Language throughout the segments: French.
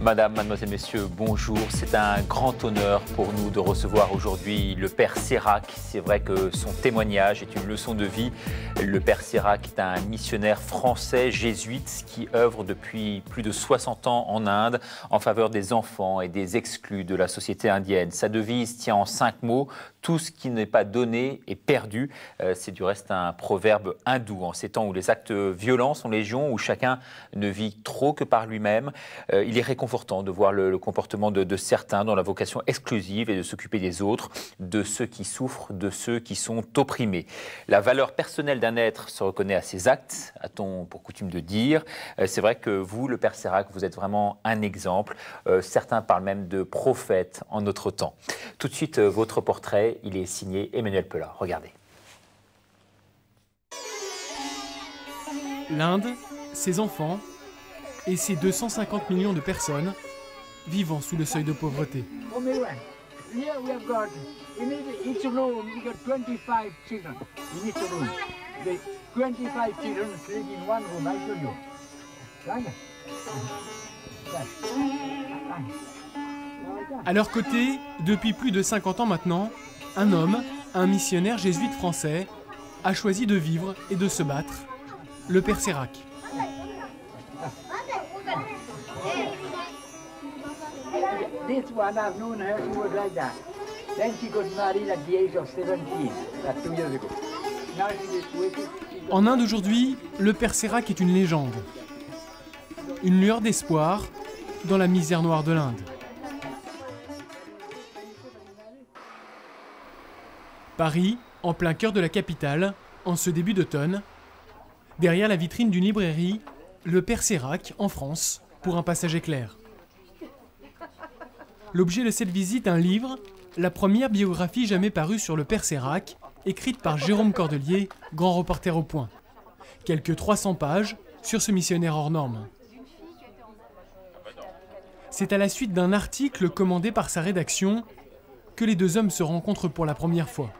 Madame, mademoiselle, messieurs, bonjour. C'est un grand honneur pour nous de recevoir aujourd'hui le Père Sérac. C'est vrai que son témoignage est une leçon de vie. Le Père Sérac est un missionnaire français jésuite qui œuvre depuis plus de 60 ans en Inde en faveur des enfants et des exclus de la société indienne. Sa devise tient en 5 mots. Tout ce qui n'est pas donné est perdu. C'est du reste un proverbe hindou. En ces temps où les actes violents sont légion, où chacun ne vit trop que par lui-même, il est réconfortant de voir le comportement de certains dont la vocation exclusive est de s'occuper des autres, de ceux qui souffrent, de ceux qui sont opprimés. La valeur personnelle d'un être se reconnaît à ses actes, a-t-on pour coutume de dire. C'est vrai que vous, le Père Sérac, vous êtes vraiment un exemple. Certains parlent même de prophète en notre temps. Tout de suite, votre portrait. Il est signé Emmanuel Pellat. Regardez. L'Inde, ses enfants et ses 250 millions de personnes vivant sous le seuil de pauvreté. À leur côté, depuis plus de 50 ans maintenant, un homme, un missionnaire jésuite français, a choisi de vivre et de se battre, le Père Sérac. En Inde aujourd'hui, le Père Sérac est une légende. Une lueur d'espoir dans la misère noire de l'Inde. Paris, en plein cœur de la capitale, en ce début d'automne. Derrière la vitrine d'une librairie, le Père Sérac, en France, pour un passage éclair. L'objet de cette visite, un livre, la première biographie jamais parue sur le Père Sérac, écrite par Jérôme Cordelier, grand reporter au Point. Quelques 300 pages sur ce missionnaire hors norme. C'est à la suite d'un article commandé par sa rédaction que les deux hommes se rencontrent pour la première fois.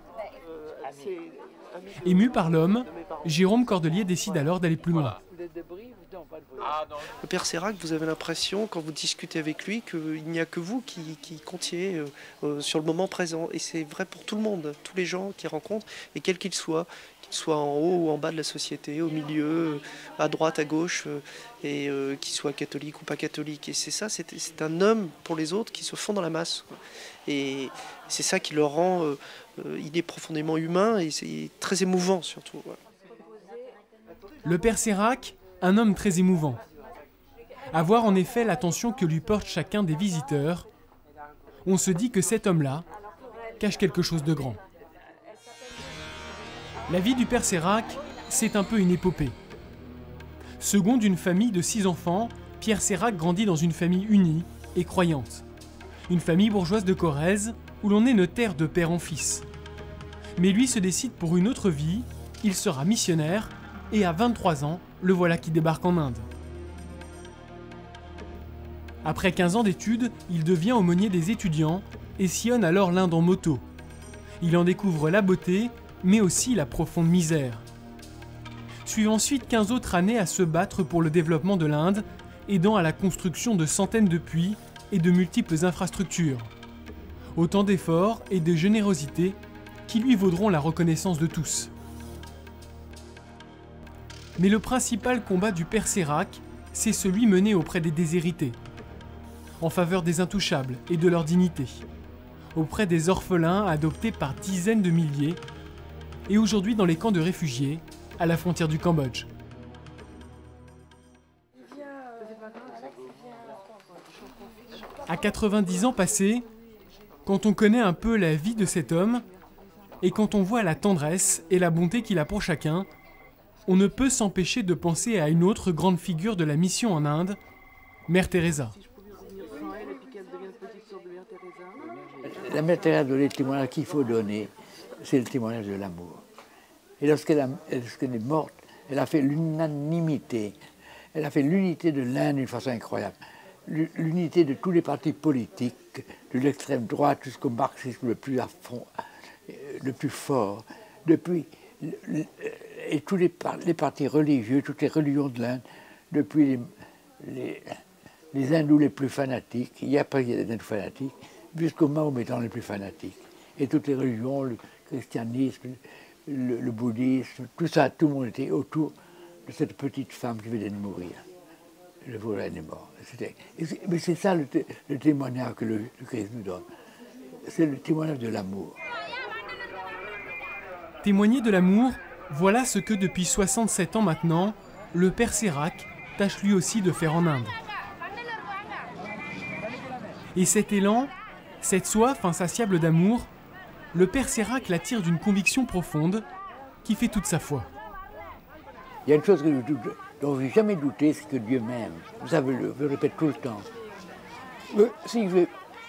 Ému par l'homme, Jérôme Cordelier décide alors d'aller plus loin. Le Père Sérac, vous avez l'impression, quand vous discutez avec lui, qu'il n'y a que vous qui comptiez sur le moment présent. Et c'est vrai pour tout le monde, tous les gens qu'il rencontre, et quels qu'ils soient en haut ou en bas de la société, au milieu, à droite, à gauche, et qu'ils soient catholiques ou pas catholiques. Et c'est ça, c'est un homme pour les autres qui se fond dans la masse. Et c'est ça qui le rend, il est profondément humain et c'est très émouvant surtout. Le Père Sérac, un homme très émouvant. À voir en effet l'attention que lui porte chacun des visiteurs, on se dit que cet homme-là cache quelque chose de grand. La vie du Père Sérac, c'est un peu une épopée. Second d'une famille de 6 enfants, Pierre Sérac grandit dans une famille unie et croyante. Une famille bourgeoise de Corrèze, où l'on est notaire de père en fils. Mais lui se décide pour une autre vie, il sera missionnaire, et à 23 ans, le voilà qui débarque en Inde. Après 15 ans d'études, il devient aumônier des étudiants et sillonne alors l'Inde en moto. Il en découvre la beauté, mais aussi la profonde misère. Suivent ensuite 15 autres années à se battre pour le développement de l'Inde, aidant à la construction de centaines de puits et de multiples infrastructures. Autant d'efforts et de générosité qui lui vaudront la reconnaissance de tous. Mais le principal combat du Père Sérac, c'est celui mené auprès des déshérités, en faveur des intouchables et de leur dignité, auprès des orphelins adoptés par dizaines de milliers, et aujourd'hui dans les camps de réfugiés, à la frontière du Cambodge. À 90 ans passés, quand on connaît un peu la vie de cet homme, et quand on voit la tendresse et la bonté qu'il a pour chacun, on ne peut s'empêcher de penser à une autre grande figure de la mission en Inde, Mère Teresa. La Mère Teresa, le témoignage qu'il faut donner, c'est le témoignage de l'amour. Et lorsqu'elle est morte, elle a fait l'unanimité. Elle a fait l'unité de l'Inde d'une façon incroyable. L'unité de tous les partis politiques, de l'extrême droite jusqu'au marxisme le plus à fond, le plus fort, et tous les partis religieux, toutes les religions de l'Inde, depuis les hindous les plus fanatiques, il n'y a pas des hindous fanatiques, jusqu'aux mahométans les plus fanatiques. Et toutes les religions, le christianisme, le bouddhisme, tout ça, tout le monde était autour de cette petite femme qui venait de mourir. Le voilà est mort. Mais c'est ça le témoignage que le Christ nous donne. C'est le témoignage de l'amour. Témoigner de l'amour, voilà ce que depuis 67 ans maintenant, le père Sérac tâche lui aussi de faire en Inde. Et cet élan, cette soif insatiable d'amour, le père Sérac l'attire d'une conviction profonde qui fait toute sa foi. Il y a une chose dont je n'ai jamais douté, c'est que Dieu m'aime. Ça, je le répète tout le temps.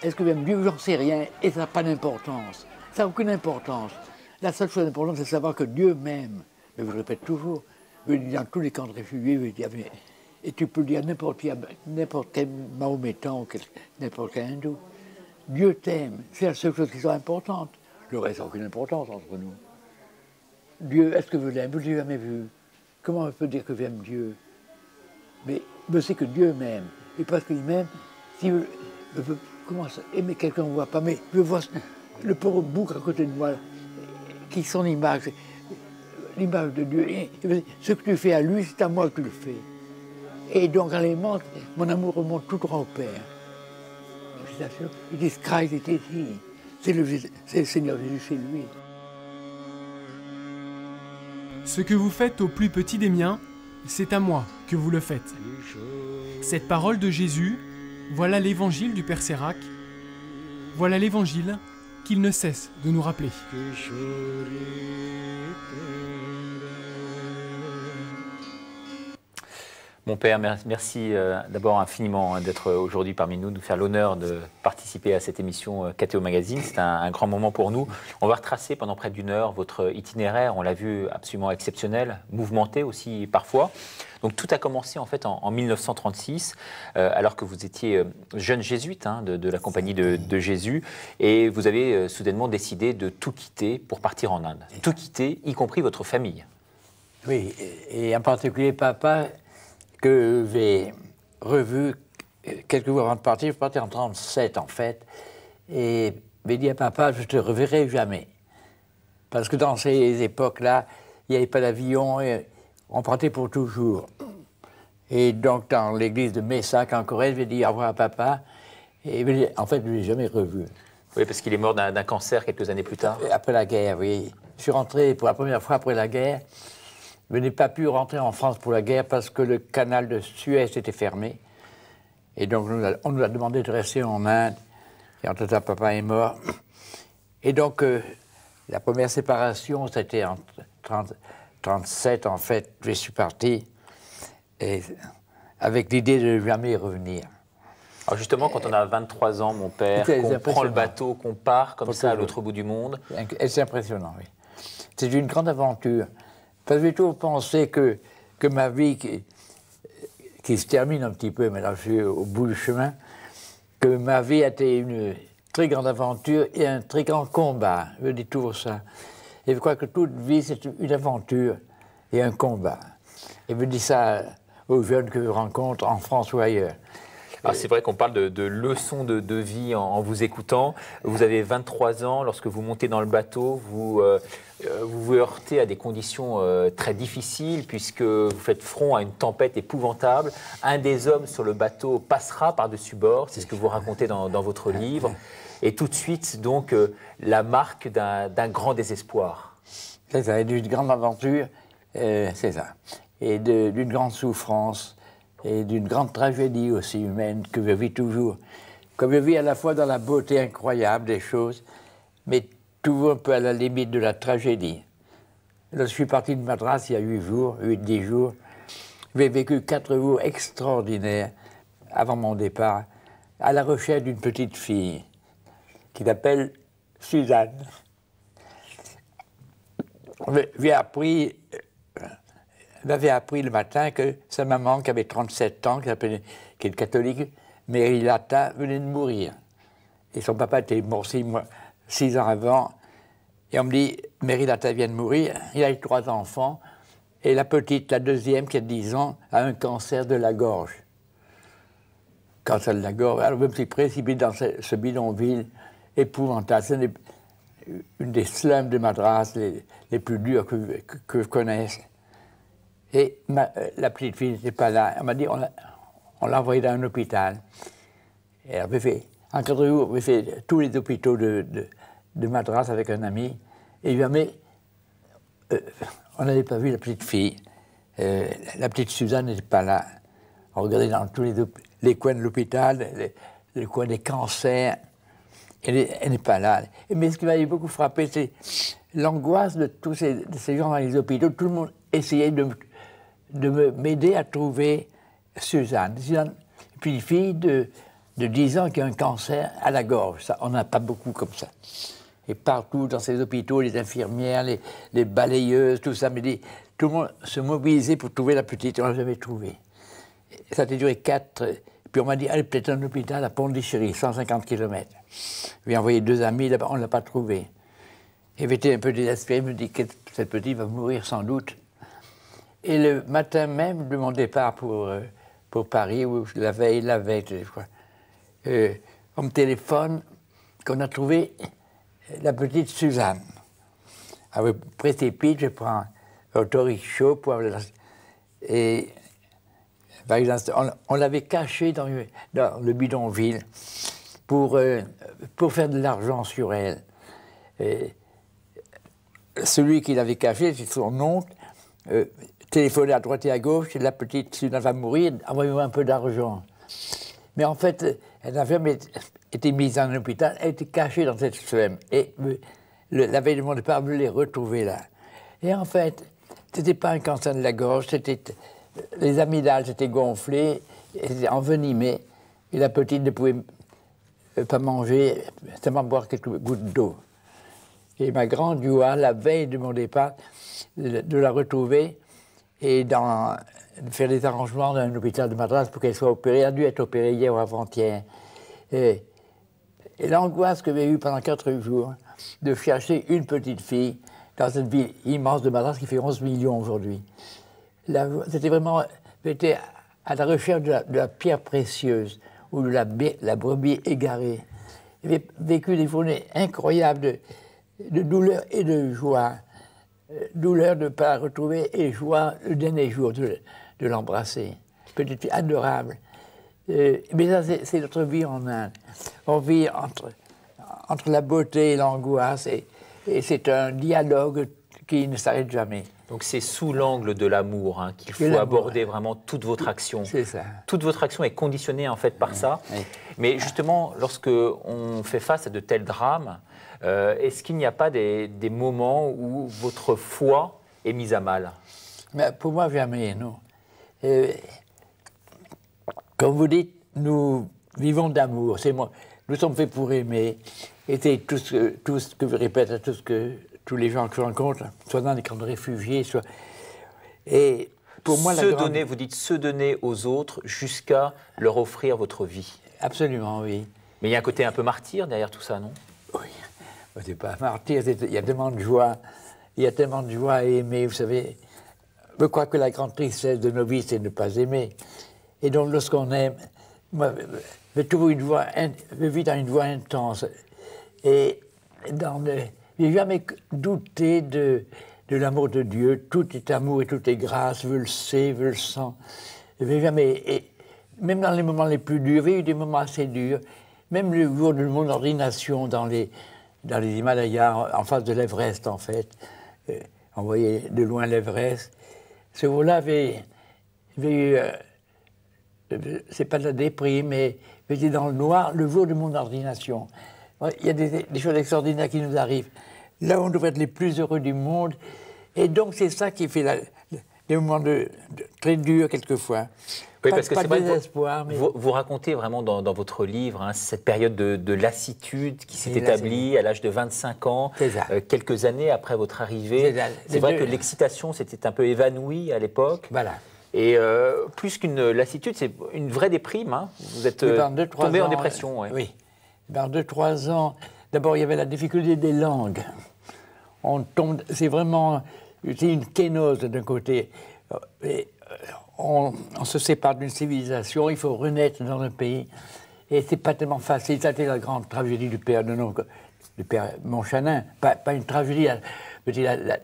Est-ce que j'aime Dieu? J'en sais rien, et ça n'a pas d'importance. Ça n'a aucune importance. La seule chose importante, c'est de savoir que Dieu m'aime. Mais je le répète toujours. Je le dis dans tous les camps de réfugiés, et tu peux le dire n'importe quel mahométan, n'importe quel hindou. Dieu t'aime. C'est la seule chose qui soit importante. Le reste n'a aucune importance entre nous. Dieu, est-ce que je l'aime? Je ne l'ai jamais vu. Comment on peut dire que j'aime Dieu? Mais je sais que Dieu m'aime. Et parce qu'il m'aime, si je veux commencer à aimer quelqu'un, on ne voit pas, mais je vois le pauvre bouc à côté de moi, qui est son image, l'image de Dieu. Et ce que tu fais à lui, c'est à moi que tu le fais. Et donc, en l'aimant, mon amour remonte tout droit au Père. Je t'assure, it is Christ, it is He. C'est le Seigneur Jésus, c'est lui. Ce que vous faites au plus petit des miens, c'est à moi que vous le faites. Cette parole de Jésus, voilà l'évangile du père Sérac. Voilà l'évangile qu'il ne cesse de nous rappeler. Mon père, merci d'abord infiniment d'être aujourd'hui parmi nous, de nous faire l'honneur de participer à cette émission KTO Magazine. C'est un grand moment pour nous. On va retracer pendant près d'une heure votre itinéraire. On l'a vu absolument exceptionnel, mouvementé aussi parfois. Donc tout a commencé en fait en 1936, alors que vous étiez jeune jésuite de la Compagnie de Jésus, et vous avez soudainement décidé de tout quitter pour partir en Inde. Tout quitter, y compris votre famille. Oui, et en particulier papa, que j'ai revu quelques jours avant de partir. Je partais en 1937 en fait, et j'ai dit à papa, je te reverrai jamais. Parce que dans ces époques-là, il n'y avait pas d'avion, et on partait pour toujours. Et donc dans l'église de Messac en Corrèze, j'ai dit au revoir à papa, et en fait je ne l'ai jamais revu. Oui, parce qu'il est mort d'un cancer quelques années plus tard. Après la guerre, oui. Je suis rentré pour la première fois après la guerre. Je n'ai pas pu rentrer en France pour la guerre parce que le canal de Suez était fermé. Et donc, on nous a demandé de rester en Inde. Et entre temps, papa est mort. Et donc, la première séparation, c'était en 1937, en fait. Je suis parti et avec l'idée de ne jamais revenir. Alors justement, quand on a 23 ans, mon père, qu'on prend le bateau, qu'on part comme ça à l'autre bout du monde. C'est impressionnant, oui. C'est une grande aventure. Parce que j'ai toujours pensé que ma vie, qui se termine un petit peu, mais là je suis au bout du chemin, que ma vie a été une très grande aventure et un très grand combat. Je dis toujours ça. Et je crois que toute vie, c'est une aventure et un combat. Et je dis ça aux jeunes que je rencontre en France ou ailleurs. Ah, c'est vrai qu'on parle de leçons de vie en vous écoutant. Vous avez 23 ans, lorsque vous montez dans le bateau, vous vous heurtez à des conditions très difficiles puisque vous faites front à une tempête épouvantable. Un des hommes sur le bateau passera par-dessus bord, c'est ce que vous racontez dans votre livre. Et tout de suite, donc, la marque d'un grand désespoir. C'est ça, et d'une grande aventure, c'est ça. Et d'une grande souffrance. Et d'une grande tragédie aussi humaine que je vis toujours. Comme je vis à la fois dans la beauté incroyable des choses, mais toujours un peu à la limite de la tragédie. Là, je suis parti de Madras il y a 8-10 jours. J'ai vécu 4 jours extraordinaires avant mon départ, à la recherche d'une petite fille qui s'appelle Suzanne. J'avais appris le matin que sa maman, qui avait 37 ans, qui est catholique, Mary Lata, venait de mourir. Et son papa était mort 6 ans avant. Et on me dit, Mary Lata vient de mourir, il a eu 3 enfants, et la petite, la deuxième, qui a 10 ans, a un cancer de la gorge. cancer de la gorge. Alors je me suis précipité dans ce bidonville épouvantable. C'est une des slums de Madras les plus durs que je connaisse. Et la petite fille n'était pas là. Elle m'a dit, on l'a envoyée dans un hôpital. Et elle avait fait, en 4 jours, on avait fait tous les hôpitaux de Madras avec un ami. Et jamais, on n'avait pas vu la petite fille. La petite Suzanne n'était pas là. On regardait dans tous les coins de l'hôpital, les coins des cancers. Elle n'est pas là. Mais ce qui m'avait beaucoup frappé, c'est l'angoisse de tous ces gens dans les hôpitaux. Tout le monde essayait de m'aider à trouver Suzanne. Suzanne, puis une fille de 10 ans qui a un cancer à la gorge. Ça, on n'a pas beaucoup comme ça. Et partout dans ces hôpitaux, les infirmières, les balayeuses, tout ça, tout le monde se mobilisait pour trouver la petite. On ne l'a jamais trouvée. Ça a duré 4. Puis on m'a dit, allez, peut-être un hôpital à Pondichéry, 150 km. Je lui ai envoyé 2 amis là-bas, on ne l'a pas trouvé. Et j'étais un peu désespéré, je me dis que cette petite va mourir sans doute. Et le matin même de mon départ pour Paris, ou la veille, je crois, on me téléphone qu'on a trouvé la petite Suzanne. Alors je précipite, je prends un autorickshaw pour aller et par exemple, on l'avait cachée dans le bidonville pour faire de l'argent sur elle. Et celui qui l'avait cachée, c'est son oncle, téléphonait à droite et à gauche, et la petite Suzanne va mourir, envoyez-moi un peu d'argent. Mais en fait, elle n'a jamais été mise en hôpital, elle était cachée dans cette slum. Et la veille de mon départ, je l'ai retrouvée là. Et en fait, ce n'était pas un cancer de la gorge, c'était... Les amygdales s'étaient gonflées, étaient envenimées, et la petite ne pouvait pas manger, seulement boire quelques gouttes d'eau. Et ma grande joie, la veille de mon départ, de la retrouver et de faire des arrangements dans un hôpital de Madras pour qu'elle soit opérée. Elle a dû être opérée hier ou avant-hier. Et l'angoisse que j'ai eue pendant 4 jours de chercher une petite fille dans cette ville immense de Madras qui fait 11 millions aujourd'hui. C'était vraiment, j'étais à la recherche de la pierre précieuse ou de la brebis égarée. J'ai vécu des journées incroyables de douleur et de joie. Douleur de ne pas la retrouver et joie le dernier jour de l'embrasser. Petite fille adorable. Mais ça, c'est notre vie en Inde. On vit entre la beauté et l'angoisse et c'est un dialogue qui ne s'arrête jamais. Donc c'est sous l'angle de l'amour qu'il faut aborder vraiment toute votre action. C'est ça. Toute votre action est conditionnée en fait par ça. Oui. Mais justement, lorsque on fait face à de tels drames, est-ce qu'il n'y a pas des moments où votre foi est mise à mal? Mais pour moi, jamais, non. Comme vous dites, nous vivons d'amour. Nous sommes faits pour aimer. Et c'est tout ce que je répète à tous les gens que je rencontre, soit dans des camps de réfugiés, soit... Et pour moi, vous dites se donner aux autres jusqu'à leur offrir votre vie. Absolument, oui. Mais il y a un côté un peu martyr derrière tout ça, non? Oui. C'est pas un martyr, il y a tellement de joie. Il y a tellement de joie à aimer, vous savez. Je crois que la grande tristesse de nos vies, c'est de ne pas aimer. Et donc, lorsqu'on aime, moi, je vis dans une joie intense. Et j'ai jamais douté de l'amour de Dieu. Tout est amour et tout est grâce. Je le sais, je le sens. J'ai jamais... Et même dans les moments les plus durs, j'ai eu des moments assez durs. Même le jour de mon ordination dans les Himalayas, en face de l'Everest, en fait. On voyait de loin l'Everest. Ce jour-là, j'ai eu... c'est pas de la déprime, mais j'étais dans le noir le jour de mon ordination. Il y a des choses extraordinaires qui nous arrivent. Là, on devrait être les plus heureux du monde. Et donc, c'est ça qui fait des moments très durs, quelquefois. Oui, parce que c'est vrai désespoir, mais... vous racontez vraiment dans votre livre cette période de lassitude qui s'est établie à l'âge de 25 ans, quelques années après votre arrivée. C'est vrai que l'excitation s'était un peu évanouie à l'époque. Voilà. Et plus qu'une lassitude, c'est une vraie déprime. Vous êtes tombé en dépression. Ouais. Oui. Dans 2-3 ans, d'abord, il y avait la difficulté des langues. On tombe, c'est une kénose d'un côté. Et on se sépare d'une civilisation, il faut renaître dans un pays. Et c'est pas tellement facile. Ça a été la grande tragédie du père Montchanin. Pas une tragédie,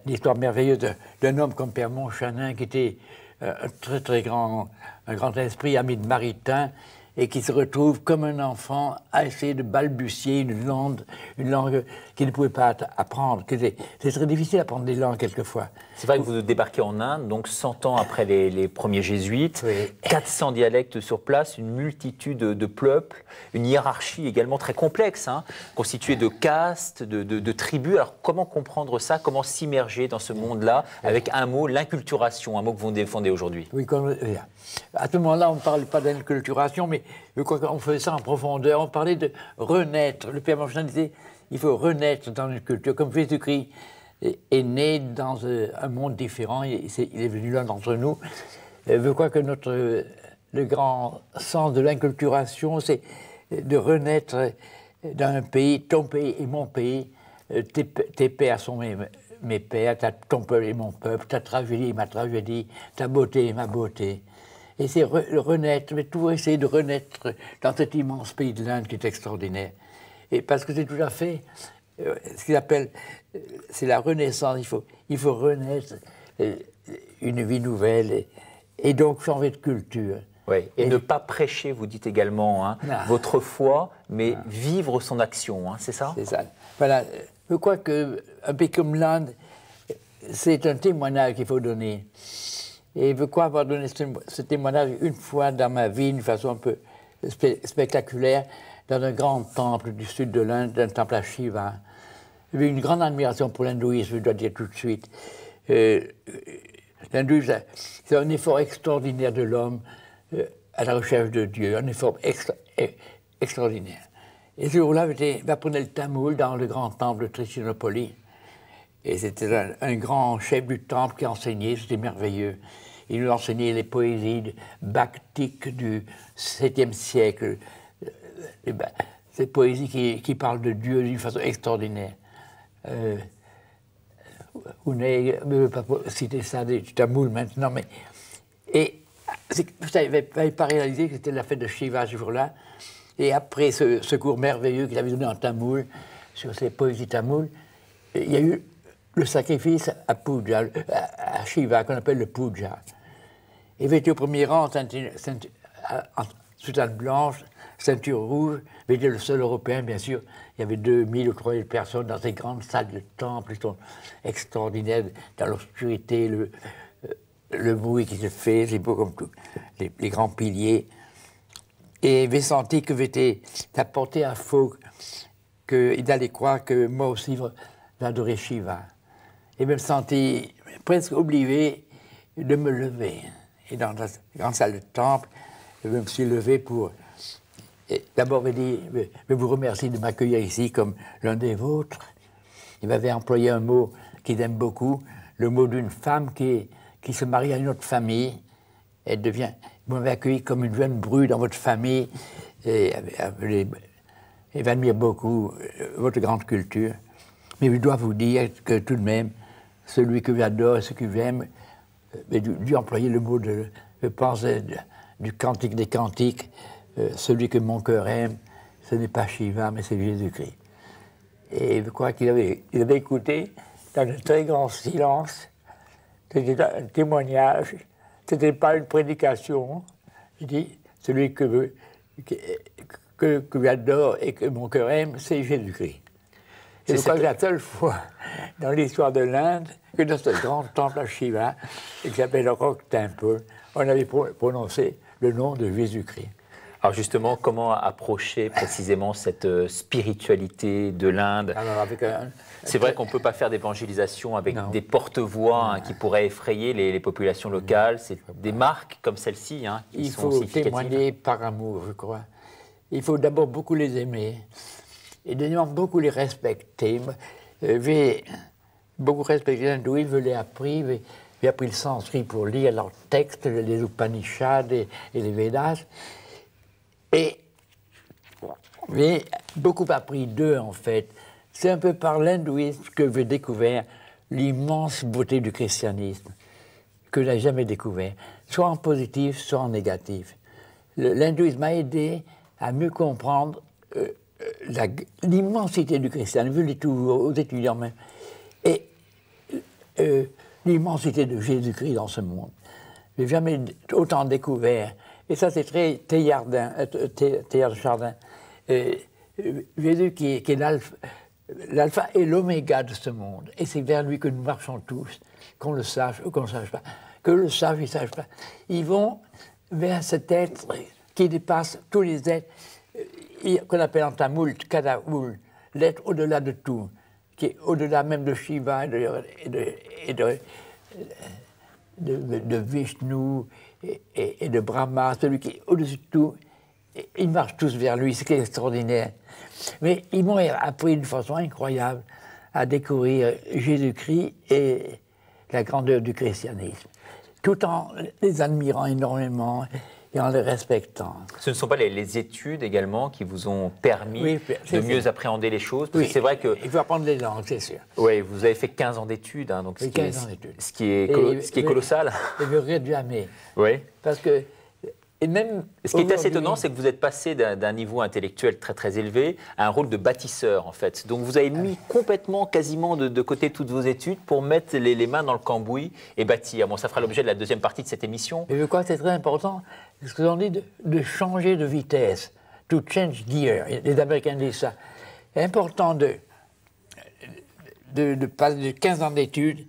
l'histoire merveilleuse d'un homme comme père Montchanin, qui était un très grand esprit, ami de Maritain, et qui se retrouve comme un enfant à essayer de balbutier une langue qu'il ne pouvait pas apprendre. C'est très difficile d'apprendre des langues quelquefois. C'est vrai que vous débarquez en Inde, donc 100 ans après les premiers jésuites, oui. 400 dialectes sur place, une multitude de peuples, une hiérarchie également très complexe, hein, constituée de castes, de tribus. Alors comment comprendre ça, comment s'immerger dans ce monde-là avec un mot, l'inculturation, un mot que vous défendez aujourd'hui? Oui, à ce moment-là, on ne parlait pas d'inculturation, mais on faisait ça en profondeur. On parlait de renaître. Le père Montchanin disait il faut renaître dans une culture, comme Jésus-Christ est né dans un monde différent, il est venu l'un d'entre nous. Je crois que le grand sens de l'inculturation, c'est de renaître dans un pays, ton pays et mon pays. Tes pères sont mes pères, ton peuple et mon peuple, ta tragédie et ma tragédie, ta beauté et ma beauté. Et c'est renaître, mais toujours essayer de renaître dans cet immense pays de l'Inde qui est extraordinaire. Et parce que c'est tout à fait ce qu'ils appellent, c'est la renaissance. Il faut renaître une vie nouvelle et donc changer de culture. Oui, et ne pas prêcher, vous dites également, hein, votre foi, mais vivre son action, hein, c'est ça? C'est ça. Voilà. Je crois qu'un pays comme l'Inde, c'est un témoignage qu'il faut donner. Et je crois avoir donné ce témoignage une fois dans ma vie, d'une façon un peu spectaculaire, dans un grand temple du sud de l'Inde, un temple à Shiva. J'avais une grande admiration pour l'hindouisme, je dois dire tout de suite. L'hindouisme, c'est un effort extraordinaire de l'homme à la recherche de Dieu, un effort extraordinaire. Et ce jour-là, j'apprenais le tamoul dans le grand temple de Trichinopoly. Et c'était un grand chef du temple qui enseignait, c'était merveilleux. Il nous enseignait les poésies bhaktiques du 7e siècle, ces poésies qui parlent de Dieu d'une façon extraordinaire. Vous n'avez pas cité ça du tamoul maintenant, mais... Et vous n'avez pas réalisé que c'était la fête de Shiva ce jour-là. Et après ce cours merveilleux qu'il avait donné en tamoul, sur ces poésies tamoul, il y a eu le sacrifice à Shiva, qu'on appelle le puja. Il était au premier rang, en soutane blanche, ceinture rouge, il était le seul Européen, bien sûr. Il y avait 2000 ou 3000 personnes dans ces grandes salles de temple, qui sont extraordinaires, dans l'obscurité, le bruit qui se fait, c'est beau comme tout, les grands piliers. Et j'ai senti que j'étais apporté à faux, qu'il allait croire que moi aussi j'adorais Shiva. Et je me sentis presque obligé de me lever. Et dans la grande salle de temple, je me suis levé pour... D'abord, je dit, je vous remercie de m'accueillir ici comme l'un des vôtres. Il m'avait employé un mot qu'il aime beaucoup, le mot d'une femme qui se marie à une autre famille. Elle devient... Vous m'avez accueilli comme une jeune bru dans votre famille. Et j'admire beaucoup votre grande culture. Mais je dois vous dire que tout de même, celui que j'adore et ce que j'aime, j'ai dû employer le mot, je pense, du cantique des cantiques, celui que mon cœur aime, ce n'est pas Shiva, mais c'est Jésus-Christ. Et je crois qu'il avait écouté dans un très grand silence. C'était un témoignage, c'était pas une prédication. Il dit, celui que j'adore et que mon cœur aime, c'est Jésus-Christ. Et je crois que c'est la seule fois dans l'histoire de l'Inde que dans ce grand temple à Shiva, qui s'appelle Rock Temple, on avait prononcé le nom de Jésus-Christ. Alors justement, comment approcher précisément cette spiritualité de l'Inde? C'est vrai qu'on ne peut pas faire d'évangélisation avec des porte-voix qui pourraient effrayer les populations locales. C'est des marques comme celle-ci qui sont significatives. Il faut témoigner par amour, je crois. Il faut d'abord beaucoup les aimer et deuxièmement beaucoup les respecter. J'ai beaucoup respecté l'hindouisme, je l'ai appris. J'ai appris le sanskrit pour lire leurs textes, les Upanishads et les Védas. Et j'ai beaucoup appris d'eux, en fait. C'est un peu par l'hindouisme que j'ai découvert l'immense beauté du christianisme, que je n'ai jamais découvert. soit en positif, soit en négatif. L'hindouisme m'a aidé à mieux comprendre l'immensité du christianisme, je le dis toujours aux étudiants même, et l'immensité de Jésus-Christ dans ce monde. Je n'ai jamais autant découvert. Et ça, c'est très Teilhard de Chardin. Jésus qui est l'alpha et l'oméga de ce monde. Et c'est vers lui que nous marchons tous, qu'on le sache ou qu'on ne le sache pas. Que le sache, ils ne sachent pas. Ils vont vers cet être qui dépasse tous les êtres, qu'on appelle en tamoul, Kadavul, l'être au-delà de tout, qui est au-delà même de Shiva et de Vishnu et de Brahma, celui qui est au-dessus de tout. Ils marchent tous vers lui, c'est extraordinaire. Mais ils m'ont appris d'une façon incroyable à découvrir Jésus-Christ et la grandeur du christianisme, tout en les admirant énormément et en les respectant. Ce ne sont pas les études également qui vous ont permis de mieux appréhender les choses, parce que c'est vrai que... Il faut apprendre les langues, c'est sûr. Oui, vous avez fait 15 ans d'études, hein, donc ce qui est colossal. Et je ne regrette jamais. Oui. Parce que... Et même ce qui est assez étonnant, c'est que vous êtes passé d'un niveau intellectuel très très élevé à un rôle de bâtisseur, en fait. Donc vous avez mis complètement, quasiment de côté toutes vos études pour mettre les mains dans le cambouis et bâtir. Bon, ça fera l'objet de la deuxième partie de cette émission. Et je crois que c'est très important, ce que l'on dit, de changer de vitesse, to change gear. Les Américains disent ça. C'est important de passer de 15 ans d'études,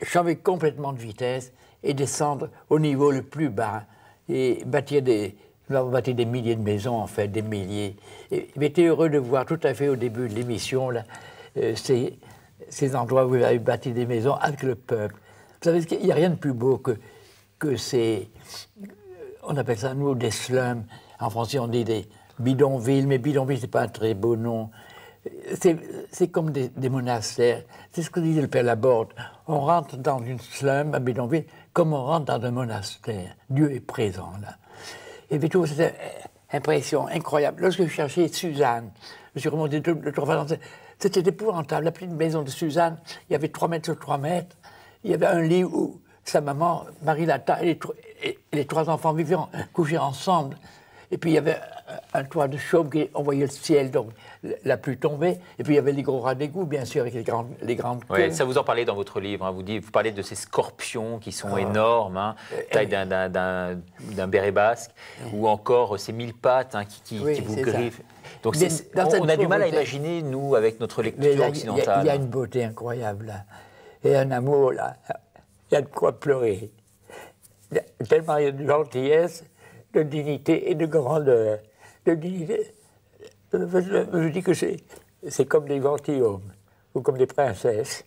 changer complètement de vitesse et descendre au niveau le plus bas. Et nous avons bâti des milliers de maisons, en fait, des milliers. Et j'étais heureux de voir tout à fait au début de l'émission, là, ces endroits où vous avez bâti des maisons avec le peuple. Vous savez, il n'y a rien de plus beau que ces... On appelle ça, nous, des slums. En français, on dit des bidonvilles, mais bidonville, ce n'est pas un très beau nom. C'est comme des monastères. C'est ce que disait le père Laborde. On rentre dans une slum, un bidonville, comme on rentre dans un monastère. Dieu est présent là. Et puis tout, c'était une impression incroyable. Lorsque je cherchais Suzanne, je suis remonté de 3 fois. C'était épouvantable. La petite maison de Suzanne, il y avait 3 mètres sur 3 mètres. Il y avait un lit où sa maman, Marie Lata, et les 3 enfants vivaient couchés ensemble. Et puis il y avait un toit de chaume qui envoyait le ciel, donc la pluie tombait. Et puis il y avait les gros rats d'égout, bien sûr, avec les grandes queues. Oui, ça vous en parlez dans votre livre. Hein. Vous parlez de ces scorpions qui sont énormes, hein, taille d'un béret basque, ou encore ces 1000 pattes hein, qui vous griffent. Donc on a du mal à imaginer, nous, avec notre lecture occidentale. Il y a une beauté incroyable, là. Et un amour, là. Il y a de quoi pleurer. Tellement il y a de gentillesse, de dignité et de grandeur. De dignité. Je dis que c'est comme des gentilshommes ou comme des princesses.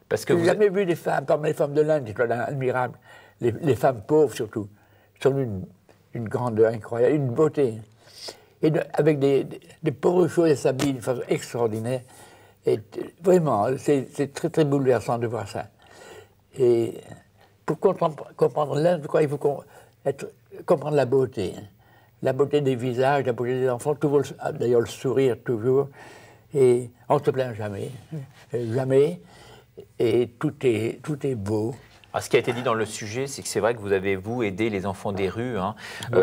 Parce que je n'ai jamais vu des femmes, parmi les femmes de l'Inde, qui sont admirables, les femmes pauvres surtout, sont d'une grandeur incroyable, une beauté. Et avec des pauvres choses, elles s'habillent d'une façon extraordinaire. Et vraiment, c'est très très bouleversant de voir ça. Et pour comprendre l'Inde, il faut comprendre la beauté. La beauté des visages, la beauté des enfants, d'ailleurs le sourire toujours. Et on ne se plaint jamais. Jamais. Et tout est beau. Alors, ce qui a été dit dans le sujet, c'est que c'est vrai que vous avez, vous, aidé les enfants des rues, hein,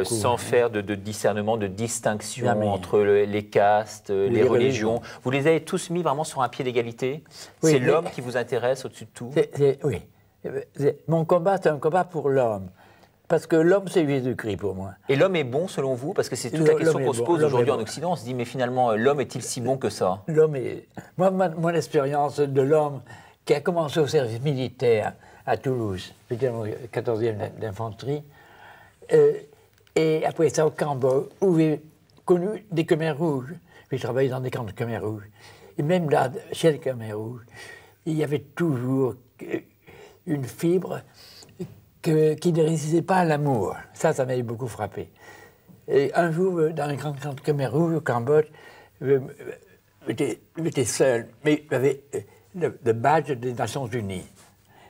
sans faire de discernement, de distinction entre les castes, les religions. Vous les avez tous mis vraiment sur un pied d'égalité. Oui, c'est l'homme qui vous intéresse au-dessus de tout. Oui. Mon combat, c'est un combat pour l'homme. Parce que l'homme, c'est Jésus-Christ pour moi. Et l'homme est bon selon vous? Parce que c'est toute la question qu'on se pose aujourd'hui en Occident. On se dit, mais finalement, l'homme est-il si bon que ça? L'homme est... Moi, mon expérience de l'homme qui a commencé au service militaire à Toulouse, j'étais au 14e d'infanterie, et après ça au Cambodge, où j'ai connu des Khmers rouges. J'ai travaillé dans des camps de Khmers rouges. Et même là, chez les Khmers rouges, il y avait toujours une fibre qui ne résistait pas à l'amour. Ça m'avait beaucoup frappé. Et un jour, dans un grand camp de Khmers rouges au Cambodge, j'étais seul, mais j'avais le badge des Nations Unies.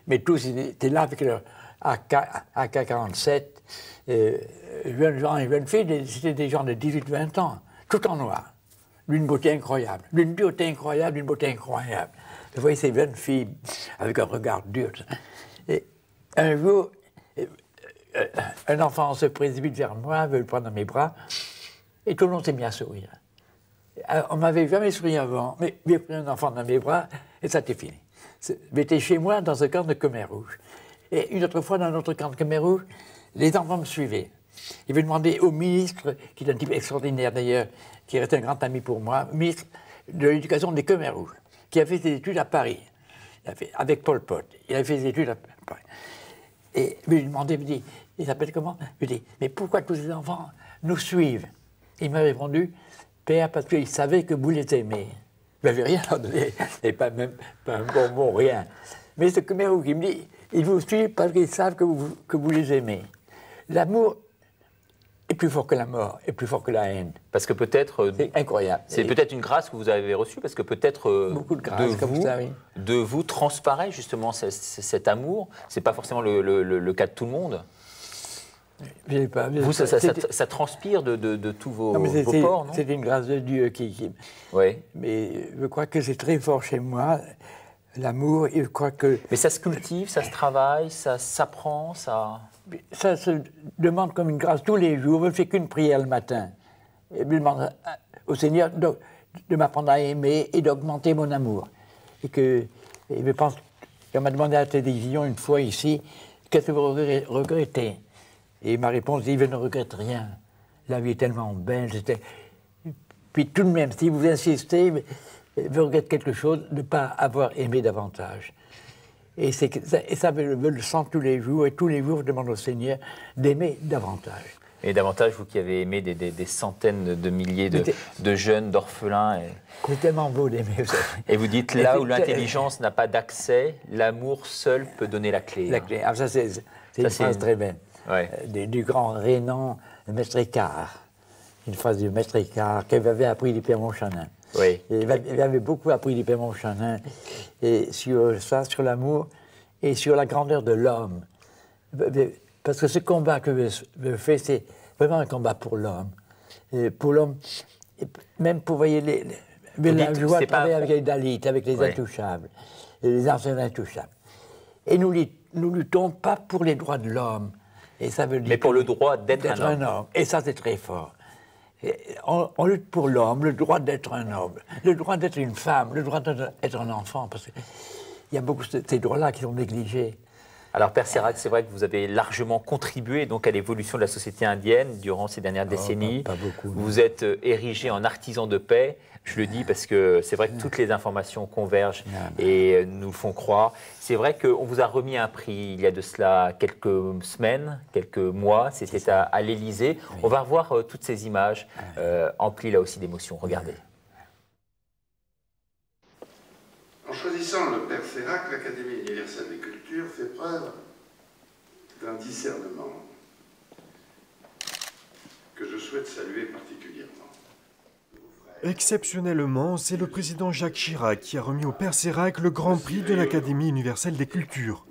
Mais tous ils étaient là avec leur AK-47, jeunes gens et jeunes filles, c'était des gens de 18-20 ans, tout en noir, d'une beauté incroyable, d'une beauté incroyable, d'une beauté incroyable. Vous voyez ces jeunes filles avec un regard dur. Et un jour, un enfant se précipite vers moi, veut le prendre dans mes bras, et tout le monde s'est mis à sourire. Alors, on m'avait jamais souri avant, mais j'ai pris un enfant dans mes bras, et ça c'était fini. J'étais chez moi dans un camp de Khmer Rouge. Et une autre fois, dans notre camp de Khmer Rouge, les enfants me suivaient. Ils veulent demander au ministre, qui est un type extraordinaire d'ailleurs, qui est un grand ami pour moi, ministre de l'éducation des Khmer Rouges, qui a fait ses études à Paris, avec Pol Pot. Il a fait ses études à Paris. Et je lui demandais, il me dit, il s'appelle comment? Je lui dis, mais pourquoi tous ces enfants nous suivent? Il m'a répondu, Père, parce qu'ils savaient que vous les aimez. Je n'avais rien à donner, et pas un bonbon, rien. Mais ce Khmer Rouge, il me dit, ils vous suivent parce qu'ils savent que vous les aimez. L'amour est plus fort que la mort, est plus fort que la haine. Parce que peut-être... C'est incroyable. C'est peut-être une grâce que vous avez reçue, parce que peut-être beaucoup de grâce, comme ça, oui. De vous transparaît justement cet amour. Ce n'est pas forcément le cas de tout le monde. Vous, ça transpire de tous vos pores, non? C'est une grâce de Dieu qui... Oui. Mais je crois que c'est très fort chez moi, l'amour, je crois que... Mais ça se cultive, ça se travaille, ça s'apprend, ça... Ça se demande comme une grâce tous les jours. Je ne fais qu'une prière le matin. Et je demande au Seigneur de m'apprendre à aimer et d'augmenter mon amour. Et je pense qu'on m'a demandé à la télévision une fois ici, qu'est-ce que vous regrettez? Et ma réponse dit, je ne regrette rien. La vie est tellement belle. Puis tout de même, si vous insistez, je regrette quelque chose de ne pas avoir aimé davantage. Et ça, je le sens tous les jours, et tous les jours, je demande au Seigneur d'aimer davantage. Et davantage, vous qui avez aimé des centaines de milliers de jeunes, d'orphelins. C'est tellement beau d'aimer. Et vous dites, là où l'intelligence n'a pas d'accès, l'amour seul peut donner la clé. La clé. Ah, ça, c'est une phrase très belle. Ouais. Du grand Rénan, le maître Écart. Une phrase du maître Écart qu'elle avait appris du Père Montchanin. Oui. Il avait beaucoup appris du Père Montchanin, et sur ça, sur l'amour et sur la grandeur de l'homme. Parce que ce combat que je fais, c'est vraiment un combat pour l'homme. Pour l'homme, même pour, voyez, la joie de travailler avec les Dalits, avec les intouchables, les anciens intouchables. Et nous luttons pas pour les droits de l'homme. Et ça veut dire mais pour le droit d'être un homme. Et ça, c'est très fort. On lutte pour l'homme, le droit d'être un homme, le droit d'être une femme, le droit d'être un enfant, parce qu'il y a beaucoup de ces droits-là qui sont négligés. Alors, Père Sérac, c'est vrai que vous avez largement contribué donc, à l'évolution de la société indienne durant ces dernières décennies. Pas beaucoup. Vous êtes érigé en artisan de paix. Je le dis parce que c'est vrai que toutes les informations convergent et nous le font croire. C'est vrai qu'on vous a remis un prix il y a de cela quelques semaines, quelques mois. C'était à l'Élysée. Oui. On va revoir toutes ces images emplies là aussi d'émotions. Regardez. En choisissant le Père Sérac, l'Académie universelle des cultures fait preuve d'un discernement que je souhaite saluer particulièrement. Exceptionnellement, c'est le président Jacques Chirac qui a remis au Père Sérac le Grand Prix de l'Académie universelle des cultures.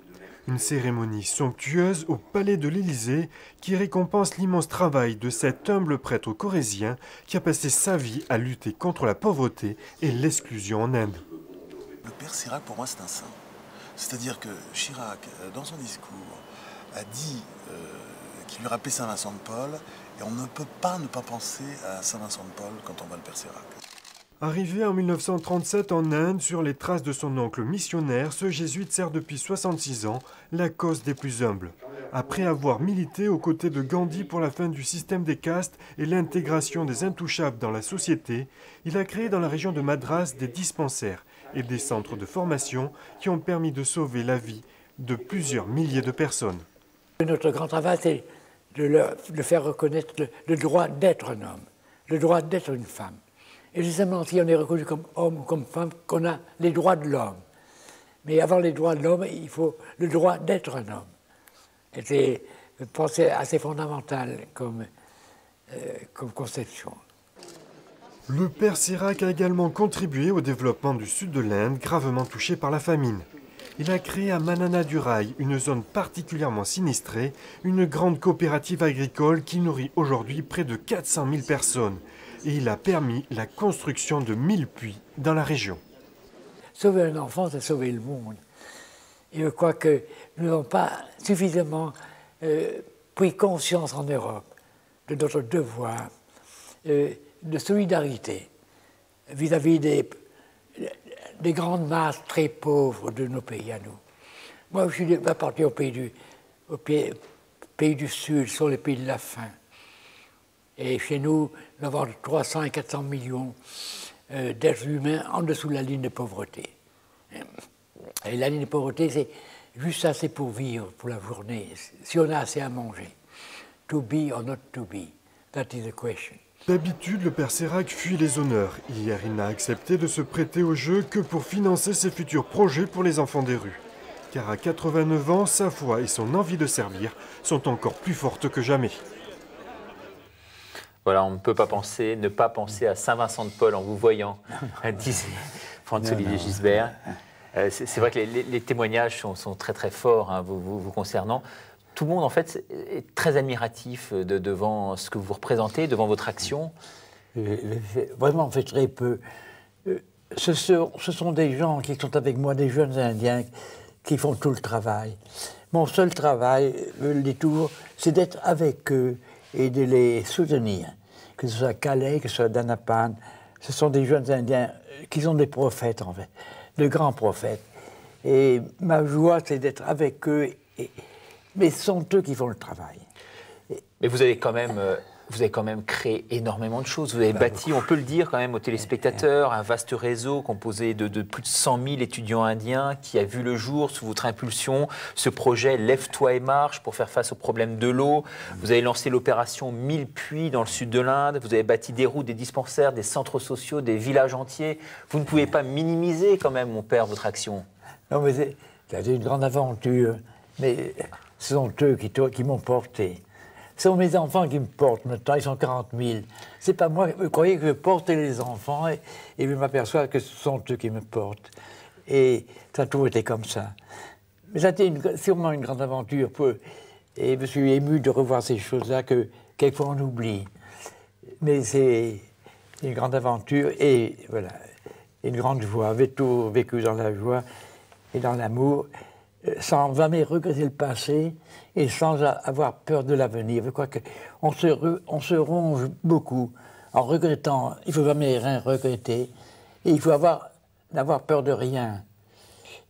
Une cérémonie somptueuse au Palais de l'Élysée qui récompense l'immense travail de cet humble prêtre corrézien qui a passé sa vie à lutter contre la pauvreté et l'exclusion en Inde. Le Père Sérac, pour moi, c'est un saint. C'est-à-dire que Chirac, dans son discours, a dit qu'il lui rappelait Saint-Vincent de Paul, et on ne peut pas ne pas penser à Saint-Vincent de Paul quand on voit le Père Sérac. Arrivé en 1937 en Inde, sur les traces de son oncle missionnaire, ce jésuite sert depuis 66 ans la cause des plus humbles. Après avoir milité aux côtés de Gandhi pour la fin du système des castes et l'intégration des intouchables dans la société, il a créé dans la région de Madras des dispensaires et des centres de formation qui ont permis de sauver la vie de plusieurs milliers de personnes. Notre grand travail, c'est de faire reconnaître le droit d'être un homme, le droit d'être une femme. Et justement, si on est reconnu comme homme ou comme femme, qu'on a les droits de l'homme. Mais avant les droits de l'homme, il faut le droit d'être un homme. Et c'est, je pense, assez fondamental comme conception. Le Père Sérac a également contribué au développement du sud de l'Inde, gravement touché par la famine. Il a créé à Mananadurai, une zone particulièrement sinistrée, une grande coopérative agricole qui nourrit aujourd'hui près de 400 000 personnes. Et il a permis la construction de 1000 puits dans la région. Sauver un enfant, c'est sauver le monde. Et je crois que nous n'avons pas suffisamment pris conscience en Europe de notre devoir de solidarité vis-à-vis des grandes masses très pauvres de nos pays à nous. Moi, je suis appartenu au pays du Sud, sur les pays de la faim. Et chez nous, nous avons 300 et 400 millions d'êtres humains en dessous de la ligne de pauvreté. Et la ligne de pauvreté, c'est juste assez pour vivre pour la journée, si on a assez à manger. To be or not to be, that is the question. D'habitude, le père Sérac fuit les honneurs. Hier, il n'a accepté de se prêter au jeu que pour financer ses futurs projets pour les enfants des rues. Car à 89 ans, sa foi et son envie de servir sont encore plus fortes que jamais. Voilà, on ne peut pas ne pas penser à Saint-Vincent-de-Paul en vous voyant, disait Franz-Olivier Gisbert. C'est vrai que les témoignages sont très très forts hein, vous concernant. Tout le monde en fait est très admiratif devant ce que vous représentez, devant votre action. Vraiment, on fait très peu. Ce sont des gens qui sont avec moi, des jeunes Indiens qui font tout le travail. Mon seul travail, le détour, c'est d'être avec eux et de les soutenir. Que ce soit Calais, que ce soit Danapan, ce sont des jeunes Indiens qui sont des prophètes en fait, de grands prophètes. Et ma joie, c'est d'être avec eux, mais ce sont eux qui font le travail. Mais vous avez quand même créé énormément de choses. Vous avez bâti, on peut le dire quand même aux téléspectateurs, un vaste réseau composé de plus de 100 000 étudiants indiens qui a vu le jour sous votre impulsion. Ce projet Lève-toi et marche pour faire face aux problèmes de l'eau. Vous avez lancé l'opération 1000 puits dans le sud de l'Inde. Vous avez bâti des routes, des dispensaires, des centres sociaux, des villages entiers. Vous ne pouvez pas minimiser quand même, mon père, votre action. Non, mais c'est une grande aventure. Mais ce sont eux qui m'ont porté. Ce sont mes enfants qui me portent maintenant, ils sont 40 000. C'est pas moi, vous croyez que je porte les enfants et je m'aperçois que ce sont eux qui me portent. Et ça a toujours été comme ça. Mais ça a été sûrement une grande aventure. Et je me suis ému de revoir ces choses-là que quelquefois on oublie. Mais c'est une grande aventure et voilà, une grande joie. J'ai toujours vécu dans la joie et dans l'amour, sans jamais regretter le passé et sans avoir peur de l'avenir. Je crois qu'on se ronge beaucoup en regrettant. Il ne faut jamais rien regretter et il faut n'avoir peur de rien.